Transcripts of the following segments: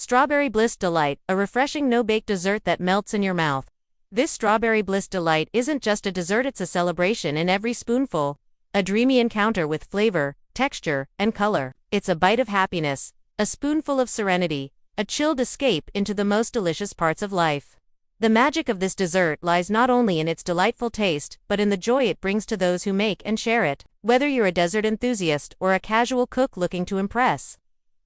Strawberry Bliss Delight, a refreshing no-bake dessert that melts in your mouth. This Strawberry Bliss Delight isn't just a dessert, it's a celebration in every spoonful. A dreamy encounter with flavor, texture, and color. It's a bite of happiness, a spoonful of serenity, a chilled escape into the most delicious parts of life. The magic of this dessert lies not only in its delightful taste, but in the joy it brings to those who make and share it. Whether you're a dessert enthusiast or a casual cook looking to impress,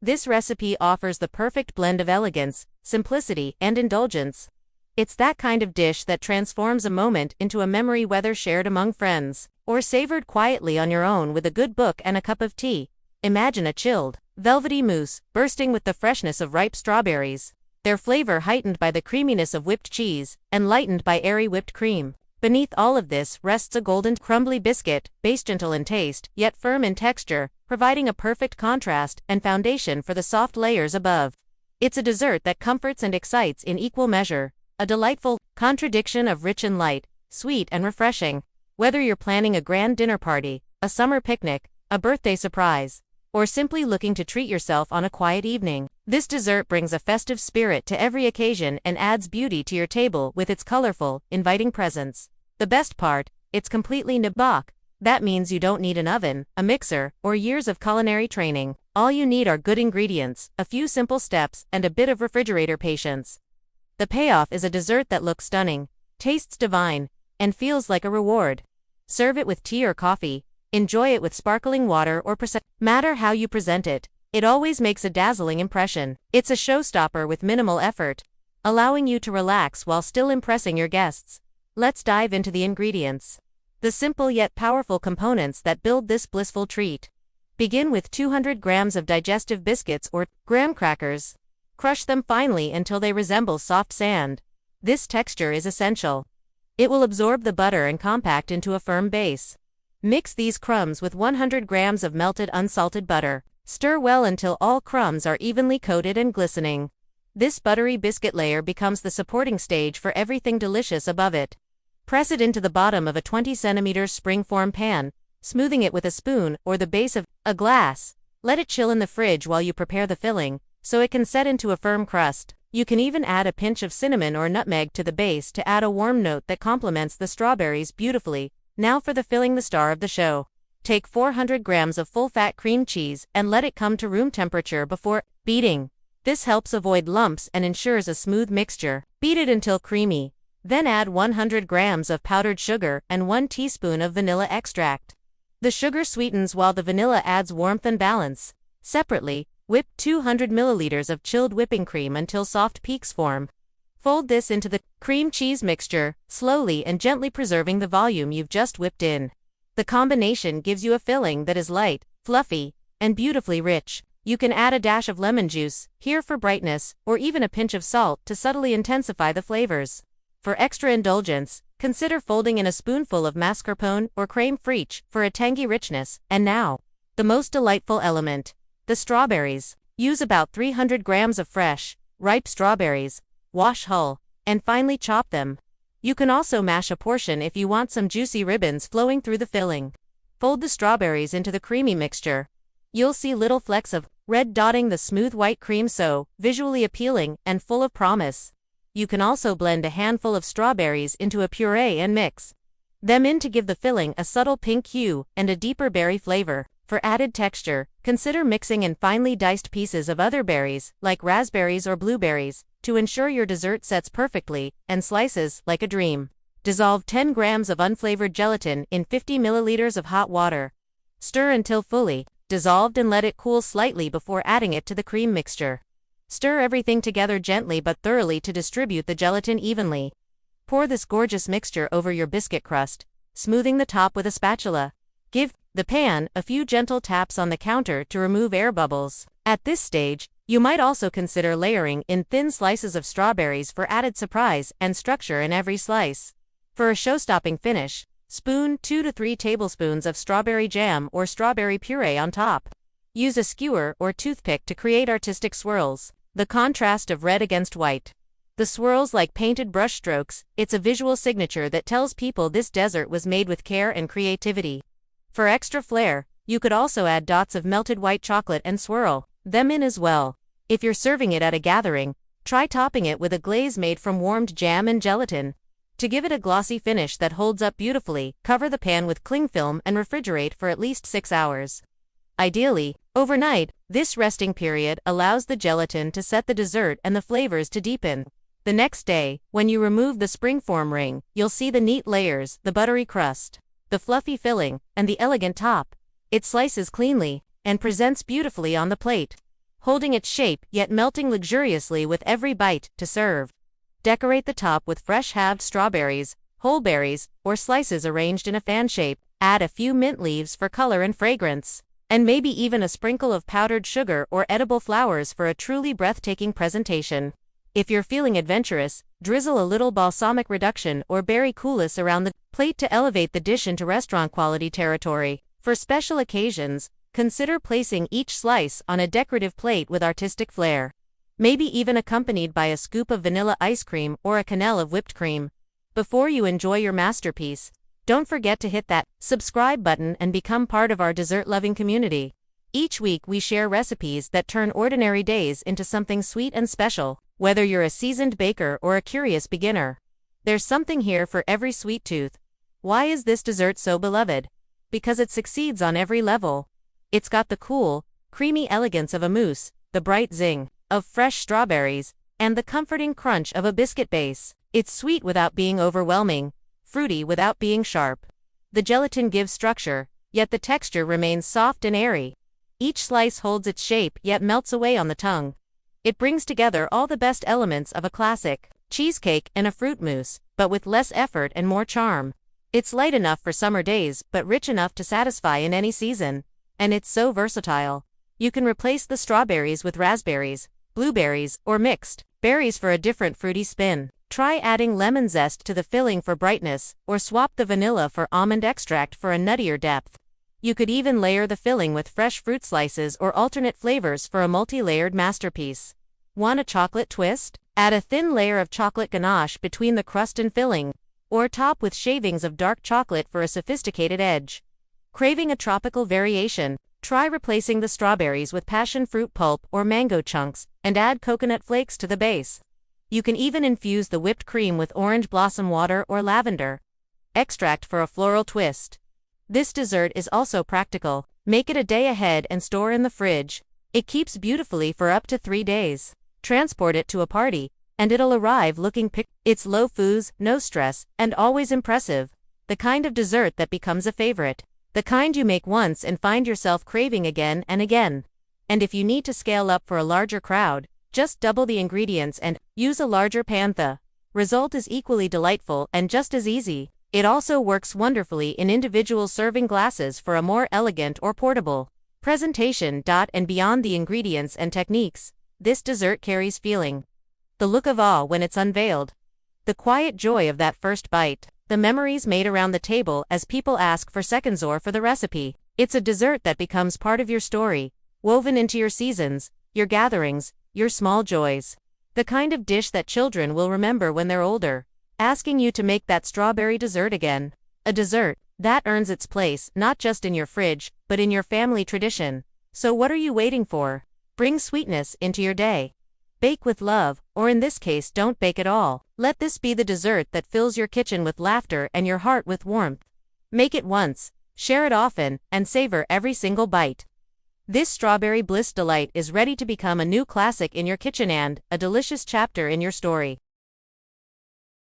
this recipe offers the perfect blend of elegance, simplicity, and indulgence. It's that kind of dish that transforms a moment into a memory, whether shared among friends or savored quietly on your own with a good book and a cup of tea. Imagine a chilled, velvety mousse bursting with the freshness of ripe strawberries, their flavor heightened by the creaminess of whipped cheese and lightened by airy whipped cream. Beneath all of this rests a golden, crumbly biscuit, base gentle in taste, yet firm in texture, providing a perfect contrast and foundation for the soft layers above. It's a dessert that comforts and excites in equal measure, a delightful contradiction of rich and light, sweet and refreshing. Whether you're planning a grand dinner party, a summer picnic, a birthday surprise, or simply looking to treat yourself on a quiet evening, this dessert brings a festive spirit to every occasion and adds beauty to your table with its colorful, inviting presence. The best part, it's completely no-bake. That means you don't need an oven, a mixer, or years of culinary training. All you need are good ingredients, a few simple steps, and a bit of refrigerator patience. The payoff is a dessert that looks stunning, tastes divine, and feels like a reward. Serve it with tea or coffee. Enjoy it with sparkling water or prosecco. Matter how you present it, it always makes a dazzling impression. It's a showstopper with minimal effort, allowing you to relax while still impressing your guests. Let's dive into the ingredients. The simple yet powerful components that build this blissful treat. Begin with 200 grams of digestive biscuits or graham crackers. Crush them finely until they resemble soft sand. This texture is essential. It will absorb the butter and compact into a firm base. Mix these crumbs with 100 grams of melted unsalted butter. Stir well until all crumbs are evenly coated and glistening. This buttery biscuit layer becomes the supporting stage for everything delicious above it. Press it into the bottom of a 20 cm springform pan, smoothing it with a spoon or the base of a glass. Let it chill in the fridge while you prepare the filling, so it can set into a firm crust. You can even add a pinch of cinnamon or nutmeg to the base to add a warm note that complements the strawberries beautifully. Now for the filling, the star of the show. Take 400 grams of full-fat cream cheese and let it come to room temperature before beating. This helps avoid lumps and ensures a smooth mixture. Beat it until creamy. Then add 100 grams of powdered sugar and 1 teaspoon of vanilla extract. The sugar sweetens while the vanilla adds warmth and balance. Separately, whip 200 milliliters of chilled whipping cream until soft peaks form. Fold this into the cream cheese mixture, slowly and gently preserving the volume you've just whipped in. The combination gives you a filling that is light, fluffy, and beautifully rich. You can add a dash of lemon juice, here for brightness, or even a pinch of salt to subtly intensify the flavors. For extra indulgence, consider folding in a spoonful of mascarpone or crème fraiche for a tangy richness. And now, the most delightful element, the strawberries. Use about 300 grams of fresh, ripe strawberries. Wash hull, and finely chop them. You can also mash a portion if you want some juicy ribbons flowing through the filling. Fold the strawberries into the creamy mixture. You'll see little flecks of red dotting the smooth white cream, so visually appealing and full of promise. You can also blend a handful of strawberries into a puree and mix them in to give the filling a subtle pink hue and a deeper berry flavor. For added texture, consider mixing in finely diced pieces of other berries, like raspberries or blueberries, to ensure your dessert sets perfectly and slices like a dream. Dissolve 10 grams of unflavored gelatin in 50 milliliters of hot water. Stir until fully dissolved and let it cool slightly before adding it to the cream mixture. Stir everything together gently but thoroughly to distribute the gelatin evenly. Pour this gorgeous mixture over your biscuit crust, smoothing the top with a spatula. Give the pan a few gentle taps on the counter to remove air bubbles. At this stage, you might also consider layering in thin slices of strawberries for added surprise and structure in every slice. For a show-stopping finish, spoon 2 to 3 tablespoons of strawberry jam or strawberry puree on top. Use a skewer or toothpick to create artistic swirls. The contrast of red against white. The swirls like painted brush strokes, it's a visual signature that tells people this dessert was made with care and creativity. For extra flair, you could also add dots of melted white chocolate and swirl them in as well. If you're serving it at a gathering, try topping it with a glaze made from warmed jam and gelatin. To give it a glossy finish that holds up beautifully, cover the pan with cling film and refrigerate for at least 6 hours. Ideally, overnight. This resting period allows the gelatin to set the dessert and the flavors to deepen. The next day, when you remove the springform ring, you'll see the neat layers, the buttery crust, the fluffy filling, and the elegant top. It slices cleanly and presents beautifully on the plate, holding its shape yet melting luxuriously with every bite. To serve, decorate the top with fresh halved strawberries, whole berries, or slices arranged in a fan shape. Add a few mint leaves for color and fragrance, and maybe even a sprinkle of powdered sugar or edible flowers for a truly breathtaking presentation. If you're feeling adventurous, drizzle a little balsamic reduction or berry coulis around the plate to elevate the dish into restaurant-quality territory. For special occasions, consider placing each slice on a decorative plate with artistic flair, maybe even accompanied by a scoop of vanilla ice cream or a quenelle of whipped cream. Before you enjoy your masterpiece, don't forget to hit that subscribe button and become part of our dessert-loving community. Each week we share recipes that turn ordinary days into something sweet and special. Whether you're a seasoned baker or a curious beginner, there's something here for every sweet tooth. Why is this dessert so beloved? Because it succeeds on every level. It's got the cool, creamy elegance of a mousse, the bright zing of fresh strawberries, and the comforting crunch of a biscuit base. It's sweet without being overwhelming, fruity without being sharp. The gelatin gives structure, yet the texture remains soft and airy. Each slice holds its shape yet melts away on the tongue. It brings together all the best elements of a classic cheesecake and a fruit mousse, but with less effort and more charm. It's light enough for summer days, but rich enough to satisfy in any season. And it's so versatile. You can replace the strawberries with raspberries, blueberries, or mixed berries for a different fruity spin. Try adding lemon zest to the filling for brightness, or swap the vanilla for almond extract for a nuttier depth. You could even layer the filling with fresh fruit slices or alternate flavors for a multi-layered masterpiece. Want a chocolate twist? Add a thin layer of chocolate ganache between the crust and filling, or top with shavings of dark chocolate for a sophisticated edge. Craving a tropical variation? Try replacing the strawberries with passion fruit pulp or mango chunks, and add coconut flakes to the base. You can even infuse the whipped cream with orange blossom water or lavender extract for a floral twist. This dessert is also practical. Make it a day ahead and store in the fridge. It keeps beautifully for up to 3 days. Transport it to a party, and it'll arrive looking It's low fooze, no stress, and always impressive. The kind of dessert that becomes a favorite. The kind you make once and find yourself craving again and again. And if you need to scale up for a larger crowd, just double the ingredients and use a larger pan. The result is equally delightful and just as easy. It also works wonderfully in individual serving glasses for a more elegant or portable presentation. And beyond the ingredients and techniques, this dessert carries feeling. The look of awe when it's unveiled. The quiet joy of that first bite. The memories made around the table as people ask for seconds or for the recipe. It's a dessert that becomes part of your story, woven into your seasons, your gatherings, your small joys. The kind of dish that children will remember when they're older, asking you to make that strawberry dessert again. A dessert that earns its place not just in your fridge, but in your family tradition. So what are you waiting for? Bring sweetness into your day. Bake with love, or in this case don't bake at all. Let this be the dessert that fills your kitchen with laughter and your heart with warmth. Make it once, share it often, and savor every single bite. This strawberry Bliss Delight is ready to become a new classic in your kitchen and a delicious chapter in your story.